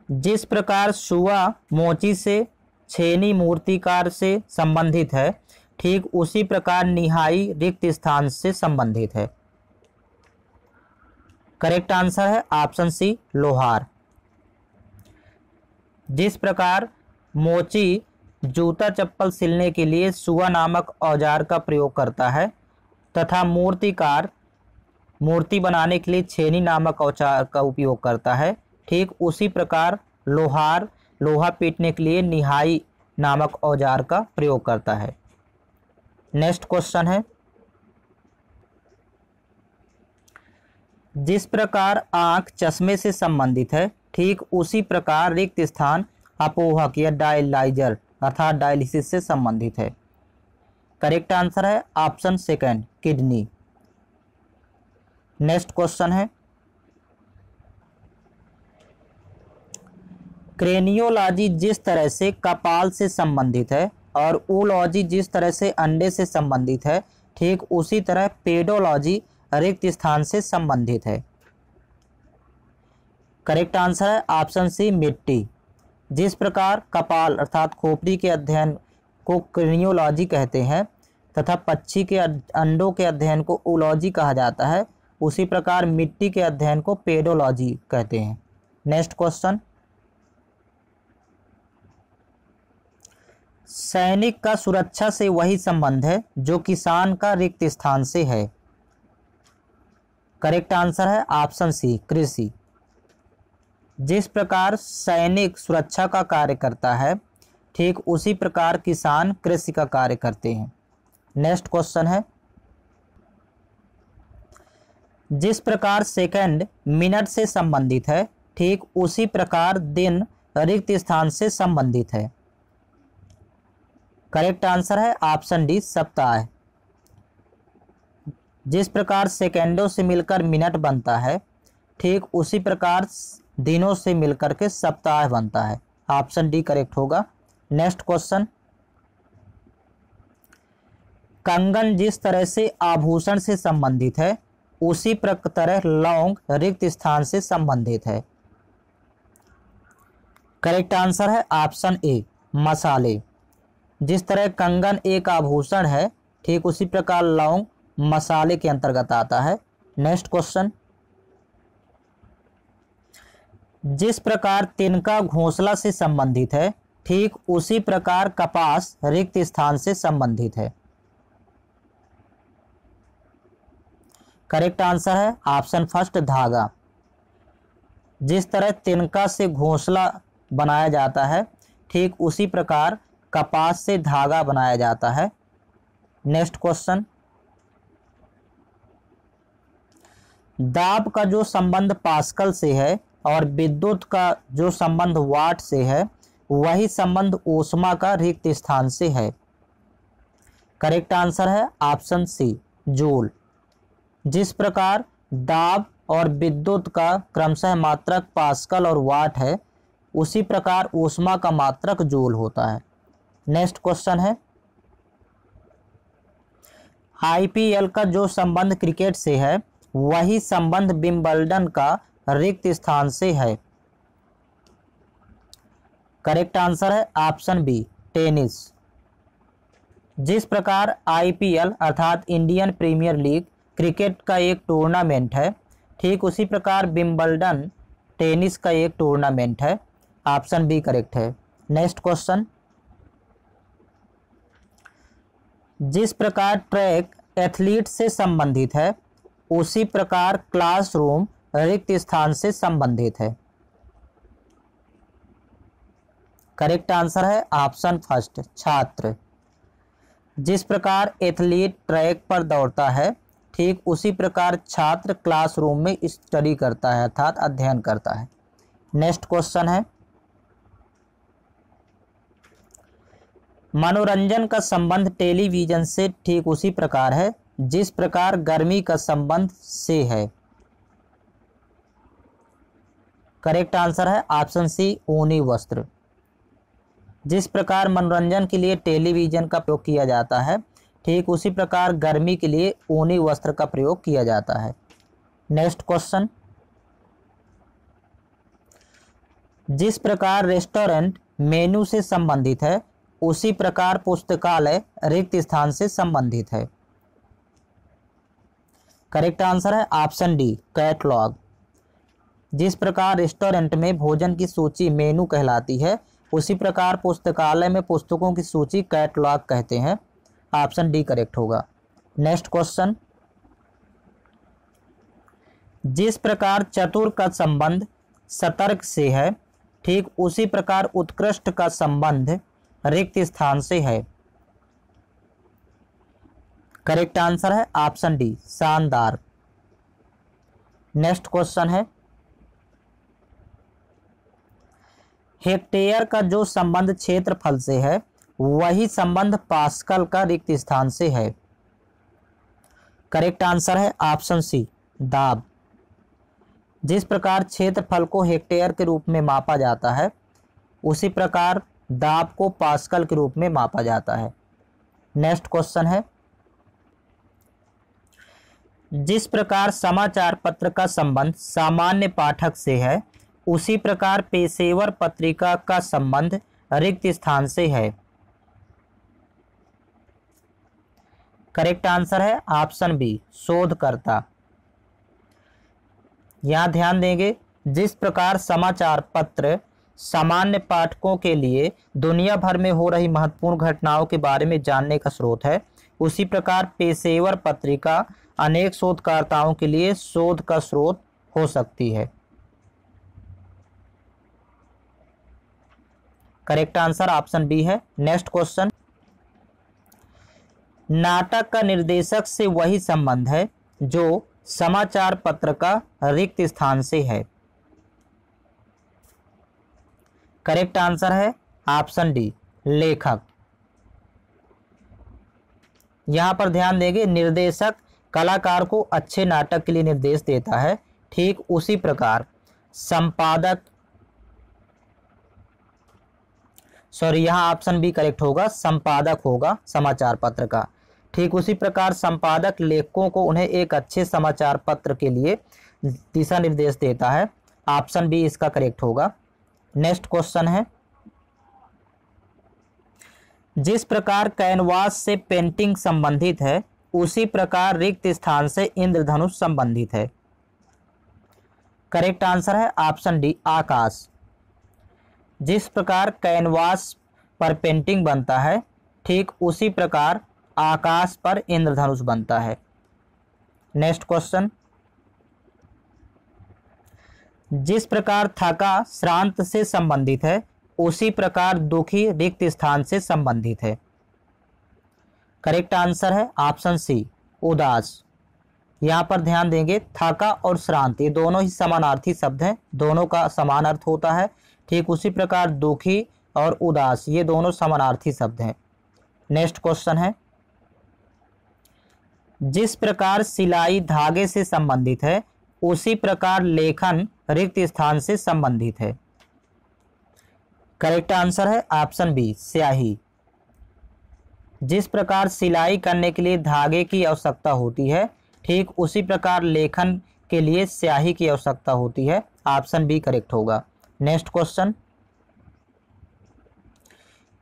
जिस प्रकार सुआ मोची से छेनी मूर्तिकार से संबंधित है, ठीक उसी प्रकार निहाई रिक्त स्थान से संबंधित है। करेक्ट आंसर है ऑप्शन सी, लोहार। जिस प्रकार मोची जूता चप्पल सिलने के लिए सुआ नामक औजार का प्रयोग करता है तथा मूर्तिकार मूर्ति बनाने के लिए छेनी नामक औजार का उपयोग करता है, ठीक उसी प्रकार लोहार लोहा पीटने के लिए निहाई नामक औजार का प्रयोग करता है। नेक्स्ट क्वेश्चन है, जिस प्रकार आंख चश्मे से संबंधित है, ठीक उसी प्रकार रिक्त स्थान अपोहक या डायलाइजर अर्थात डायलिसिस से संबंधित है। करेक्ट आंसर है option second, kidney. Next question है, क्रेनियोलॉजी जिस तरह से कपाल से संबंधित है और ऊलॉजी जिस तरह से अंडे से संबंधित है, ठीक उसी तरह पेडोलॉजी रिक्त स्थान से संबंधित है। करेक्ट आंसर है ऑप्शन सी, मिट्टी। जिस प्रकार कपाल अर्थात खोपड़ी के अध्ययन को क्रेनियोलॉजी कहते हैं तथा पक्षी के अंडों के अध्ययन को ऊलॉजी कहा जाता है, उसी प्रकार मिट्टी के अध्ययन को पेडोलॉजी कहते हैं। नेक्स्ट क्वेश्चन, सैनिक का सुरक्षा से वही संबंध है जो किसान का रिक्त स्थान से है। करेक्ट आंसर है ऑप्शन सी, कृषि। जिस प्रकार सैनिक सुरक्षा का कार्य करता है, ठीक उसी प्रकार किसान कृषि का कार्य करते हैं। नेक्स्ट क्वेश्चन है, जिस प्रकार सेकंड मिनट से संबंधित है, ठीक उसी प्रकार दिन रिक्त स्थान से संबंधित है। करेक्ट आंसर है ऑप्शन डी, सप्ताह। जिस प्रकार सेकंडों से मिलकर मिनट बनता है, ठीक उसी प्रकार दिनों से मिलकर के सप्ताह बनता है। ऑप्शन डी करेक्ट होगा। नेक्स्ट क्वेश्चन, कंगन जिस तरह से आभूषण से संबंधित है, उसी तरह लौंग रिक्त स्थान से संबंधित है। करेक्ट आंसर है ऑप्शन ए, मसाले। जिस तरह कंगन एक आभूषण है, ठीक उसी प्रकार लौंग मसाले के अंतर्गत आता है। नेक्स्ट क्वेश्चन, जिस प्रकार तिनका घोंसला से संबंधित है, ठीक उसी प्रकार कपास रिक्त स्थान से संबंधित है। करेक्ट आंसर है ऑप्शन फर्स्ट, धागा। जिस तरह तिनका से घोंसला बनाया जाता है, ठीक उसी प्रकार कपास से धागा बनाया जाता है। नेक्स्ट क्वेश्चन, दाब का जो संबंध पास्कल से है और विद्युत का जो संबंध वाट से है, वही संबंध ऊष्मा का रिक्त स्थान से है। करेक्ट आंसर है ऑप्शन सी, जूल। जिस प्रकार दाब और विद्युत का क्रमशः मात्रक पास्कल और वाट है, उसी प्रकार ऊष्मा का मात्रक जूल होता है। नेक्स्ट क्वेश्चन है, आईपीएल का जो संबंध क्रिकेट से है, वही संबंध विंबलडन का रिक्त स्थान से है। करेक्ट आंसर है ऑप्शन बी, टेनिस। जिस प्रकार आईपीएल अर्थात इंडियन प्रीमियर लीग क्रिकेट का एक टूर्नामेंट है, ठीक उसी प्रकार विंबलडन टेनिस का एक टूर्नामेंट है। ऑप्शन बी करेक्ट है। नेक्स्ट क्वेश्चन, जिस प्रकार ट्रैक एथलीट से संबंधित है, उसी प्रकार क्लासरूम रिक्त स्थान से संबंधित है। करेक्ट आंसर है ऑप्शन फर्स्ट, छात्र। जिस प्रकार एथलीट ट्रैक पर दौड़ता है, ठीक उसी प्रकार छात्र क्लासरूम में स्टडी करता है अर्थात अध्ययन करता है। नेक्स्ट क्वेश्चन है, मनोरंजन का संबंध टेलीविजन से ठीक उसी प्रकार है जिस प्रकार गर्मी का संबंध से है। करेक्ट आंसर है ऑप्शन सी, ऊनी वस्त्र। जिस प्रकार मनोरंजन के लिए टेलीविजन का प्रयोग किया जाता है, ठीक उसी प्रकार गर्मी के लिए ऊनी वस्त्र का प्रयोग किया जाता है। नेक्स्ट क्वेश्चन, जिस प्रकार रेस्टोरेंट मेनू से संबंधित है, उसी प्रकार पुस्तकालय रिक्त स्थान से संबंधित है। करेक्ट आंसर है ऑप्शन डी, कैटलॉग। जिस प्रकार रेस्टोरेंट में भोजन की सूची मेनू कहलाती है, उसी प्रकार पुस्तकालय में पुस्तकों की सूची कैटलॉग कहते हैं। ऑप्शन डी करेक्ट होगा। नेक्स्ट क्वेश्चन, जिस प्रकार चतुर का संबंध सतर्क से है, ठीक उसी प्रकार उत्कृष्ट का संबंध रिक्त स्थान से है। करेक्ट आंसर है ऑप्शन डी, शानदार। नेक्स्ट क्वेश्चन है, हेक्टेयर का जो संबंध क्षेत्रफल से है, वही संबंध पास्कल का रिक्त स्थान से है। करेक्ट आंसर है ऑप्शन सी, दाब। जिस प्रकार क्षेत्रफल को हेक्टेयर के रूप में मापा जाता है, उसी प्रकार दाब को पास्कल के रूप में मापा जाता है। नेक्स्ट क्वेश्चन है, जिस प्रकार समाचार पत्र का संबंध सामान्य पाठक से है, उसी प्रकार पेशेवर पत्रिका का संबंध रिक्त स्थान से है। करेक्ट आंसर है ऑप्शन बी, शोधकर्ता। यहां ध्यान देंगे, जिस प्रकार समाचार पत्र सामान्य पाठकों के लिए दुनिया भर में हो रही महत्वपूर्ण घटनाओं के बारे में जानने का स्रोत है, उसी प्रकार पेशेवर पत्रिका अनेक शोधकर्ताओं के लिए शोध का स्रोत हो सकती है। करेक्ट आंसर ऑप्शन बी है। नेक्स्ट क्वेश्चन, नाटक का निर्देशक से वही संबंध है जो समाचार पत्र का रिक्त स्थान से है? करेक्ट आंसर है ऑप्शन डी, लेखक। यहाँ पर ध्यान देंगे, निर्देशक कलाकार को अच्छे नाटक के लिए निर्देश देता है, ठीक उसी प्रकार संपादक, सॉरी यहाँ ऑप्शन बी करेक्ट होगा, संपादक होगा समाचार पत्र का। ठीक उसी प्रकार संपादक लेखकों को उन्हें एक अच्छे समाचार पत्र के लिए दिशा निर्देश देता है। ऑप्शन बी इसका करेक्ट होगा। नेक्स्ट क्वेश्चन है, जिस प्रकार कैनवास से पेंटिंग संबंधित है उसी प्रकार रिक्त स्थान से इंद्रधनुष संबंधित है। करेक्ट आंसर है ऑप्शन डी, आकाश। जिस प्रकार कैनवास पर पेंटिंग बनता है ठीक उसी प्रकार आकाश पर इंद्रधनुष बनता है। नेक्स्ट क्वेश्चन, जिस प्रकार थका श्रांत से संबंधित है उसी प्रकार दुखी रिक्त स्थान से संबंधित है। करेक्ट आंसर है ऑप्शन सी, उदास। यहाँ पर ध्यान देंगे, थका और श्रांत ये दोनों ही समानार्थी शब्द हैं, दोनों का समान अर्थ होता है। ठीक उसी प्रकार दुखी और उदास ये दोनों समानार्थी शब्द हैं। नेक्स्ट क्वेश्चन है, जिस प्रकार सिलाई धागे से संबंधित है उसी प्रकार लेखन रिक्त स्थान से संबंधित है। करेक्ट आंसर है ऑप्शन बी, स्याही। जिस प्रकार सिलाई करने के लिए धागे की आवश्यकता होती है ठीक उसी प्रकार लेखन के लिए स्याही की आवश्यकता होती है। ऑप्शन बी करेक्ट होगा। नेक्स्ट क्वेश्चन,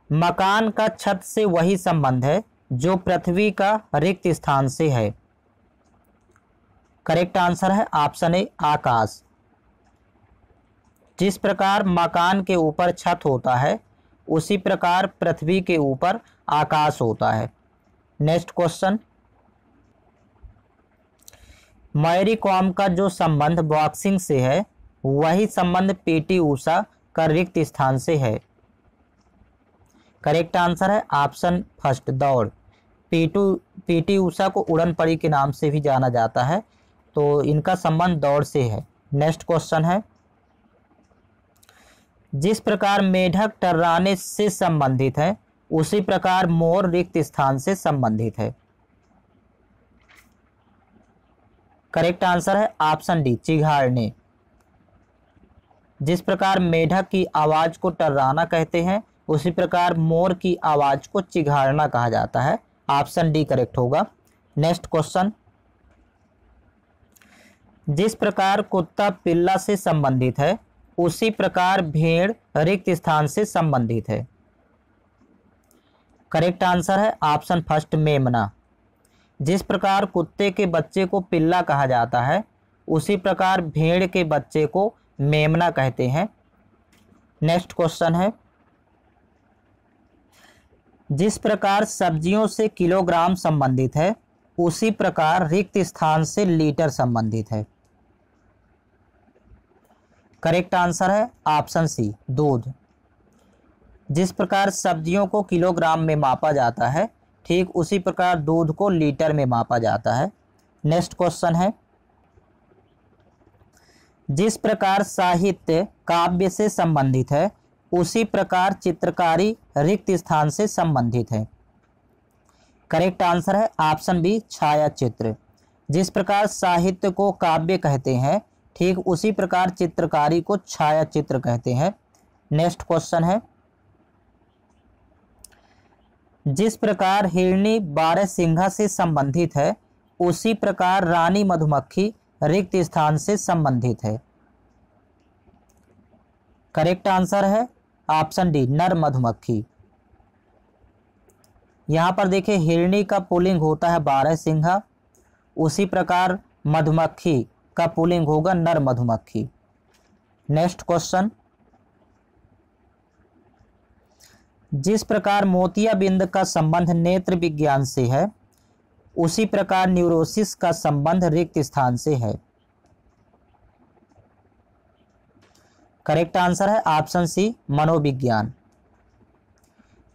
मकान का छत से वही संबंध है जो पृथ्वी का रिक्त स्थान से है। करेक्ट आंसर है ऑप्शन ए, आकाश। जिस प्रकार मकान के ऊपर छत होता है उसी प्रकार पृथ्वी के ऊपर आकाश होता है। नेक्स्ट क्वेश्चन, मैरी कॉम का जो संबंध बॉक्सिंग से है वही संबंध पीटी ऊषा का रिक्त स्थान से है। करेक्ट आंसर है ऑप्शन फर्स्ट, दौड़। पीटी ऊषा को उड़न पड़ी के नाम से भी जाना जाता है, तो इनका संबंध दौड़ से है। नेक्स्ट क्वेश्चन है, जिस प्रकार मेढक टर्राने से संबंधित है उसी प्रकार मोर रिक्त स्थान से संबंधित है। करेक्ट आंसर है ऑप्शन डी, चिघाड़ने। जिस प्रकार मेढक की आवाज को टर्राना कहते हैं उसी प्रकार मोर की आवाज को चिघाड़ना कहा जाता है। ऑप्शन डी करेक्ट होगा। नेक्स्ट क्वेश्चन, जिस प्रकार कुत्ता पिल्ला से संबंधित है उसी प्रकार भेड़ रिक्त स्थान से संबंधित है। करेक्ट आंसर है ऑप्शन फर्स्ट, मेमना। जिस प्रकार कुत्ते के बच्चे को पिल्ला कहा जाता है उसी प्रकार भेड़ के बच्चे को मेमना कहते हैं। नेक्स्ट क्वेश्चन है, जिस प्रकार सब्जियों से किलोग्राम संबंधित है उसी प्रकार रिक्त स्थान से लीटर संबंधित है। करेक्ट आंसर है ऑप्शन सी, दूध। जिस प्रकार सब्जियों को किलोग्राम में मापा जाता है ठीक उसी प्रकार दूध को लीटर में मापा जाता है। नेक्स्ट क्वेश्चन है, जिस प्रकार साहित्य काव्य से संबंधित है उसी प्रकार चित्रकारी रिक्त स्थान से संबंधित है। करेक्ट आंसर है ऑप्शन बी, छायाचित्र। जिस प्रकार साहित्य को काव्य कहते हैं ठीक उसी प्रकार चित्रकारी को छायाचित्र कहते हैं। नेक्स्ट क्वेश्चन है, जिस प्रकार हिरणी बारहसिंघा से संबंधित है उसी प्रकार रानी मधुमक्खी रिक्त स्थान से संबंधित है। करेक्ट आंसर है ऑप्शन डी, नर मधुमक्खी। यहाँ पर देखिए हिरणी का पुल्लिंग होता है बारहसिंघा, उसी प्रकार मधुमक्खी का पुल्लिंग होगा नर मधुमक्खी। नेक्स्ट क्वेश्चन, जिस प्रकार मोतियाबिंद का संबंध नेत्र विज्ञान से है उसी प्रकार न्यूरोसिस का संबंध रिक्त स्थान से है। करेक्ट आंसर है ऑप्शन सी, मनोविज्ञान।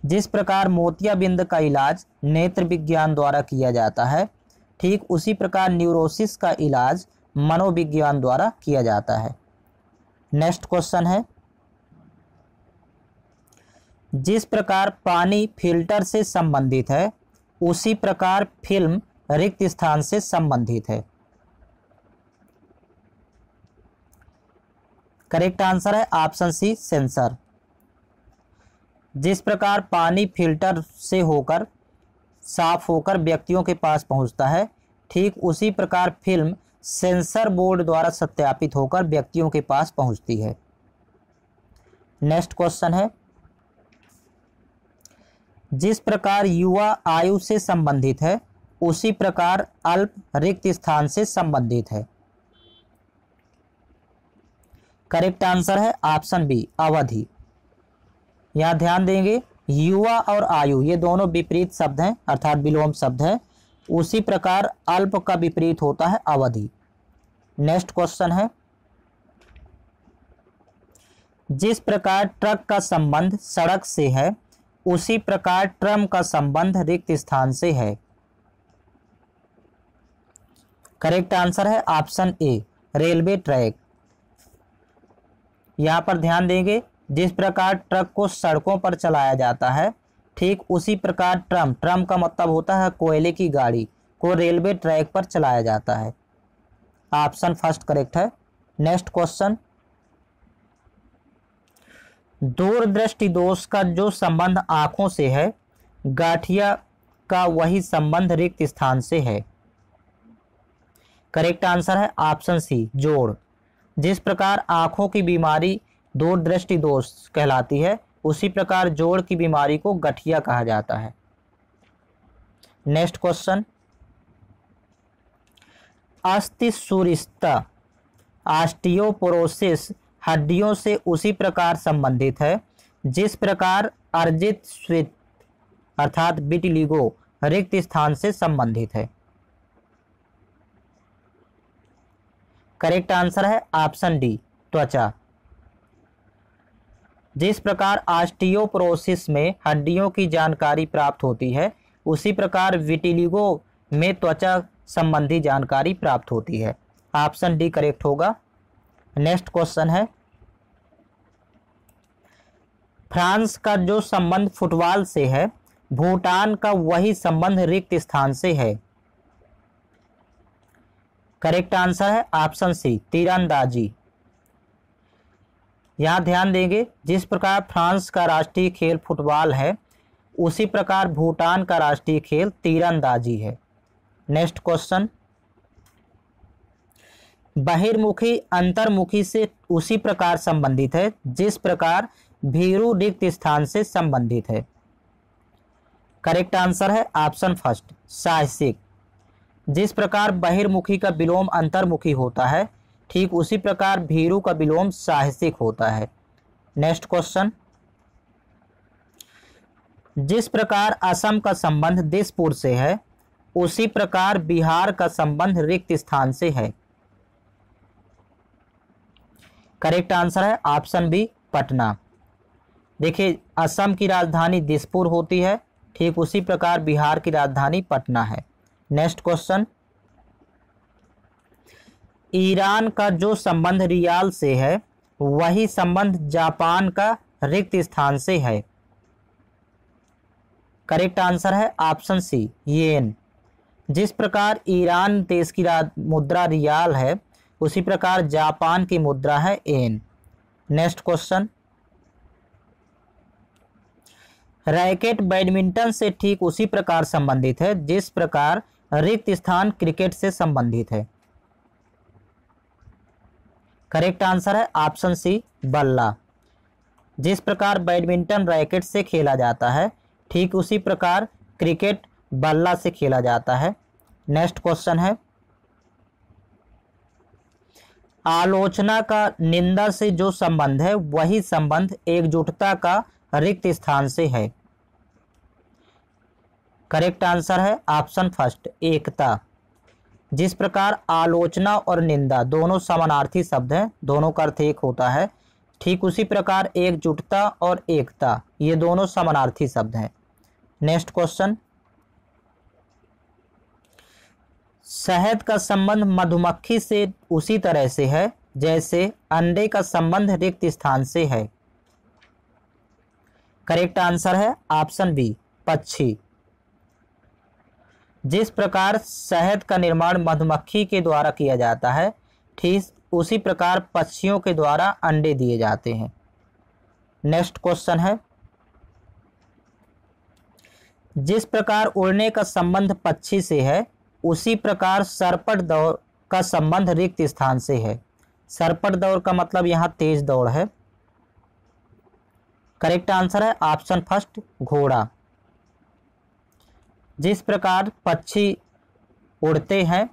जिस प्रकार मोतियाबिंद का इलाज नेत्र विज्ञान द्वारा किया जाता है ठीक उसी प्रकार न्यूरोसिस का इलाज मनोविज्ञान द्वारा किया जाता है। नेक्स्ट क्वेश्चन है, जिस प्रकार पानी फिल्टर से संबंधित है उसी प्रकार फिल्म रिक्त स्थान से संबंधित है। करेक्ट आंसर है ऑप्शन सी, सेंसर। जिस प्रकार पानी फिल्टर से होकर साफ होकर व्यक्तियों के पास पहुंचता है, ठीक उसी प्रकार फिल्म सेंसर बोर्ड द्वारा सत्यापित होकर व्यक्तियों के पास पहुंचती है। नेक्स्ट क्वेश्चन है, जिस प्रकार युवा आयु से संबंधित है उसी प्रकार अल्प रिक्त स्थान से संबंधित है। करेक्ट आंसर है ऑप्शन बी, अवधि। यहां ध्यान देंगे, युवा और आयु ये दोनों विपरीत शब्द हैं, अर्थात विलोम शब्द है। उसी प्रकार अल्प का विपरीत होता है अवधि। नेक्स्ट क्वेश्चन है, जिस प्रकार ट्रक का संबंध सड़क से है उसी प्रकार ट्रम का संबंध रिक्त स्थान से है। करेक्ट आंसर है ऑप्शन ए, रेलवे ट्रैक। यहां पर ध्यान देंगे, जिस प्रकार ट्रक को सड़कों पर चलाया जाता है, ठीक उसी प्रकार ट्रम का मतलब होता है कोयले की गाड़ी को रेलवे ट्रैक पर चलाया जाता है। ऑप्शन फर्स्ट करेक्ट है। नेक्स्ट क्वेश्चन, दूरदृष्टि दोष का जो संबंध आंखों से है, गाठिया का वही संबंध रिक्त स्थान से है। करेक्ट आंसर है ऑप्शन सी, जोड़। जिस प्रकार आंखों की बीमारी दूरदृष्टि दोष कहलाती है, उसी प्रकार जोड़ की बीमारी को गठिया कहा जाता है। नेक्स्ट क्वेश्चन, अस्थिसूरिता ऑस्टियोपोरोसिस हड्डियों से उसी प्रकार संबंधित है जिस प्रकार अर्जित स्वित अर्थात विटिलिगो रिक्त स्थान से संबंधित है। करेक्ट आंसर है ऑप्शन डी, त्वचा। जिस प्रकार ऑस्टियोपोरोसिस में हड्डियों की जानकारी प्राप्त होती है, उसी प्रकार विटिलिगो में त्वचा संबंधी जानकारी प्राप्त होती है। ऑप्शन डी करेक्ट होगा। नेक्स्ट क्वेश्चन है, फ्रांस का जो संबंध फुटबॉल से है, भूटान का वही संबंध रिक्त स्थान से है। करेक्ट आंसर है ऑप्शन सी, तीरंदाजी। यहां ध्यान देंगे, जिस प्रकार फ्रांस का राष्ट्रीय खेल फुटबॉल है, उसी प्रकार भूटान का राष्ट्रीय खेल तीरंदाजी है। नेक्स्ट क्वेश्चन, बहिर्मुखी अंतर्मुखी से उसी प्रकार संबंधित है जिस प्रकार भीरू रिक्त स्थान से संबंधित है। करेक्ट आंसर है ऑप्शन फर्स्ट, साहसिक। जिस प्रकार बहिर्मुखी का विलोम अंतर्मुखी होता है, ठीक उसी प्रकार भीरू का विलोम साहसिक होता है। नेक्स्ट क्वेश्चन, जिस प्रकार असम का संबंध दिसपुर से है, उसी प्रकार बिहार का संबंध रिक्त स्थान से है। करेक्ट आंसर है ऑप्शन बी, पटना। देखिए, असम की राजधानी दिसपुर होती है, ठीक उसी प्रकार बिहार की राजधानी पटना है। नेक्स्ट क्वेश्चन, ईरान का जो संबंध रियाल से है, वही संबंध जापान का रिक्त स्थान से है। करेक्ट आंसर है ऑप्शन सी, येन। जिस प्रकार ईरान देश की मुद्रा रियाल है, उसी प्रकार जापान की मुद्रा है येन। नेक्स्ट क्वेश्चन, रैकेट बैडमिंटन से ठीक उसी प्रकार संबंधित है जिस प्रकार रिक्त स्थान क्रिकेट से संबंधित है। करेक्ट आंसर है ऑप्शन सी, बल्ला। जिस प्रकार बैडमिंटन रैकेट से खेला जाता है, ठीक उसी प्रकार क्रिकेट बल्ला से खेला जाता है। नेक्स्ट क्वेश्चन है, आलोचना का निंदा से जो संबंध है, वही संबंध एकजुटता का रिक्त स्थान से है। करेक्ट आंसर है ऑप्शन फर्स्ट, एकता। जिस प्रकार आलोचना और निंदा दोनों समानार्थी शब्द हैं, दोनों का अर्थ एक होता है, ठीक उसी प्रकार एकजुटता और एकता ये दोनों समानार्थी शब्द हैं। नेक्स्ट क्वेश्चन, शहद का संबंध मधुमक्खी से उसी तरह से है जैसे अंडे का संबंध रिक्त स्थान से है। करेक्ट आंसर है ऑप्शन बी, पक्षी। जिस प्रकार शहद का निर्माण मधुमक्खी के द्वारा किया जाता है, ठीक उसी प्रकार पक्षियों के द्वारा अंडे दिए जाते हैं। नेक्स्ट क्वेश्चन है, जिस प्रकार उड़ने का संबंध पक्षी से है, उसी प्रकार सरपट दौड़ का संबंध रिक्त स्थान से है। सरपट दौड़ का मतलब यहाँ तेज दौड़ है। करेक्ट आंसर है ऑप्शन फर्स्ट, घोड़ा। जिस प्रकार पक्षी उड़ते हैं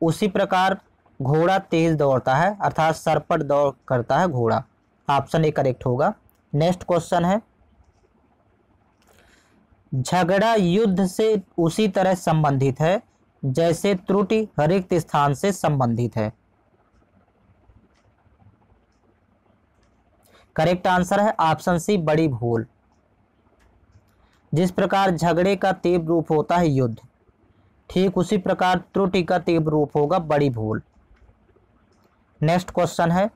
उसी प्रकार घोड़ा तेज दौड़ता है, अर्थात सरपट दौड़ करता है घोड़ा। ऑप्शन ए करेक्ट होगा। नेक्स्ट क्वेश्चन है, झगड़ा युद्ध से उसी तरह संबंधित है जैसे त्रुटि रिक्त स्थान से संबंधित है। करेक्ट आंसर है ऑप्शन सी, बड़ी भूल। जिस प्रकार झगड़े का तीव्र रूप होता है युद्ध, ठीक उसी प्रकार त्रुटि का तीव्र रूप होगा बड़ी भूल। नेक्स्ट क्वेश्चन है,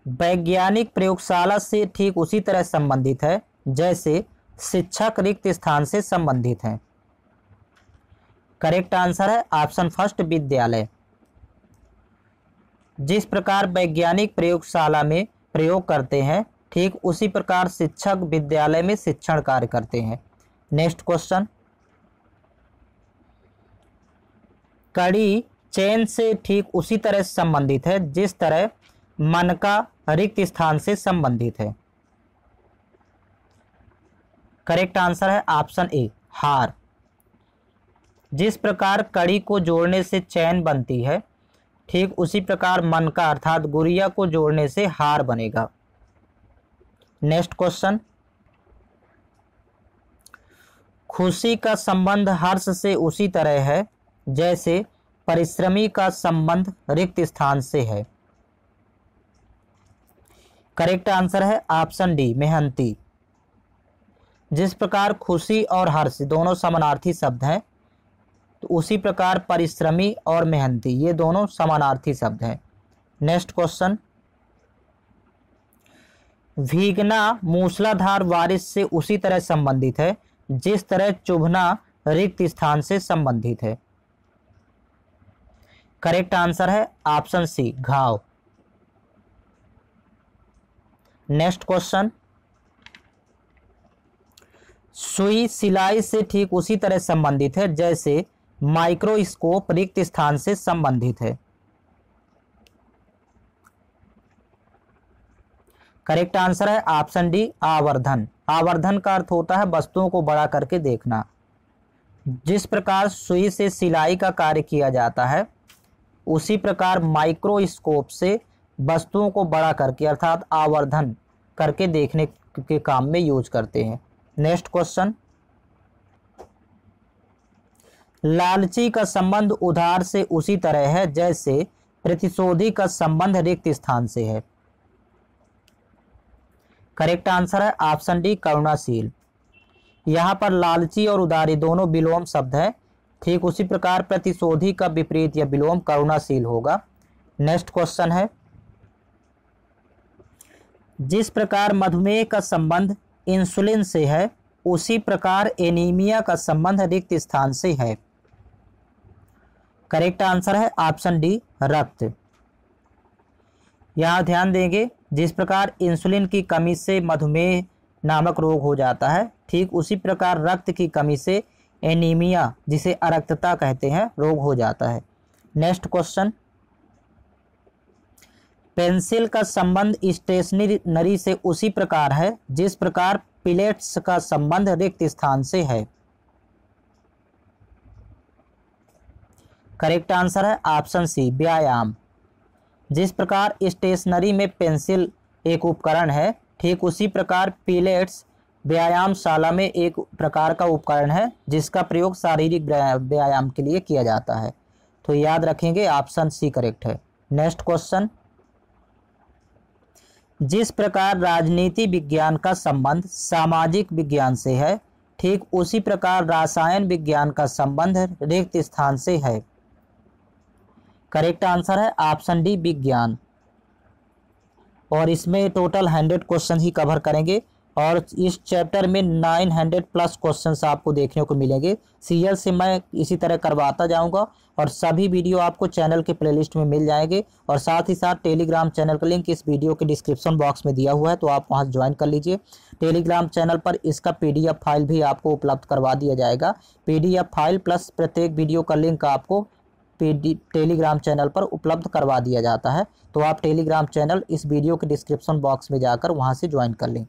वैज्ञानिक प्रयोगशाला से ठीक उसी तरह संबंधित है जैसे शिक्षक रिक्त स्थान से संबंधित है। करेक्ट आंसर है ऑप्शन फर्स्ट, विद्यालय। जिस प्रकार वैज्ञानिक प्रयोगशाला में प्रयोग करते हैं, ठीक उसी प्रकार शिक्षक विद्यालय में शिक्षण कार्य करते हैं। नेक्स्ट क्वेश्चन, कड़ी चैन से ठीक उसी तरह संबंधित है जिस तरह मन का रिक्त स्थान से संबंधित है। करेक्ट आंसर है ऑप्शन ए, हार। जिस प्रकार कड़ी को जोड़ने से चैन बनती है, ठीक उसी प्रकार मन का अर्थात गुड़िया को जोड़ने से हार बनेगा। नेक्स्ट क्वेश्चन, खुशी का संबंध हर्ष से उसी तरह है जैसे परिश्रमी का संबंध रिक्त स्थान से है। करेक्ट आंसर है ऑप्शन डी, मेहनती। जिस प्रकार खुशी और हर्ष दोनों समानार्थी शब्द हैं, तो उसी प्रकार परिश्रमी और मेहनती ये दोनों समानार्थी शब्द हैं। नेक्स्ट क्वेश्चन, भीगना मूसलाधार बारिश से उसी तरह संबंधित है जिस तरह चुभना रिक्त स्थान से संबंधित है। करेक्ट आंसर है ऑप्शन सी, घाव। नेक्स्ट क्वेश्चन, सुई सिलाई से ठीक उसी तरह संबंधित है जैसे माइक्रोस्कोप रिक्त स्थान से संबंधित है। करेक्ट आंसर है ऑप्शन डी, आवर्धन। आवर्धन का अर्थ होता है वस्तुओं को बड़ा करके देखना। जिस प्रकार सुई से सिलाई का कार्य किया जाता है, उसी प्रकार माइक्रोस्कोप से वस्तुओं को बड़ा करके अर्थात आवर्धन करके देखने के काम में यूज करते हैं। नेक्स्ट क्वेश्चन, लालची का संबंध उधार से उसी तरह है जैसे प्रतिशोधी का संबंध रिक्त स्थान से है। करेक्ट आंसर है ऑप्शन डी, करुणाशील। यहाँ पर लालची और उदारी दोनों विलोम शब्द हैं, ठीक उसी प्रकार प्रतिशोधी का विपरीत या विलोम करुणाशील होगा। नेक्स्ट क्वेश्चन है, जिस प्रकार मधुमेह का संबंध इंसुलिन से है, उसी प्रकार एनीमिया का संबंध रिक्त स्थान से है। करेक्ट आंसर है ऑप्शन डी, रक्त। यहाँ ध्यान देंगे, जिस प्रकार इंसुलिन की कमी से मधुमेह नामक रोग हो जाता है, ठीक उसी प्रकार रक्त की कमी से एनीमिया, जिसे अरक्तता कहते हैं, रोग हो जाता है। नेक्स्ट क्वेश्चन, पेंसिल का संबंध स्टेशनरी से उसी प्रकार है जिस प्रकार पिलेट्स का संबंध रिक्त स्थान से है। करेक्ट आंसर है ऑप्शन सी, व्यायाम। जिस प्रकार स्टेशनरी में पेंसिल एक उपकरण है, ठीक उसी प्रकार पिलेट्स व्यायामशाला में एक प्रकार का उपकरण है जिसका प्रयोग शारीरिक व्यायाम के लिए किया जाता है। तो याद रखेंगे ऑप्शन सी करेक्ट है। नेक्स्ट क्वेश्चन, जिस प्रकार राजनीति विज्ञान का संबंध सामाजिक विज्ञान से है, ठीक उसी प्रकार रसायन विज्ञान का संबंध रिक्त स्थान से है। करेक्ट आंसर है ऑप्शन डी विज्ञान। और इसमें टोटल 100 क्वेश्चन ही कवर करेंगे और इस चैप्टर में 900 प्लस क्वेश्चंस आपको देखने को मिलेंगे। सीरियल से मैं इसी तरह करवाता जाऊंगा और सभी वीडियो आपको चैनल के प्लेलिस्ट में मिल जाएंगे। और साथ ही साथ टेलीग्राम चैनल का लिंक इस वीडियो के डिस्क्रिप्शन बॉक्स में दिया हुआ है, तो आप वहां ज्वाइन कर लीजिए। टेलीग्राम चैनल पर इसका PDF फाइल भी आपको उपलब्ध करवा दिया जाएगा। PDF फाइल प्लस प्रत्येक वीडियो का लिंक आपको टेलीग्राम चैनल पर उपलब्ध करवा दिया जाता है, तो आप टेलीग्राम चैनल इस वीडियो के डिस्क्रिप्शन बॉक्स में जाकर वहां से ज्वाइन कर लें।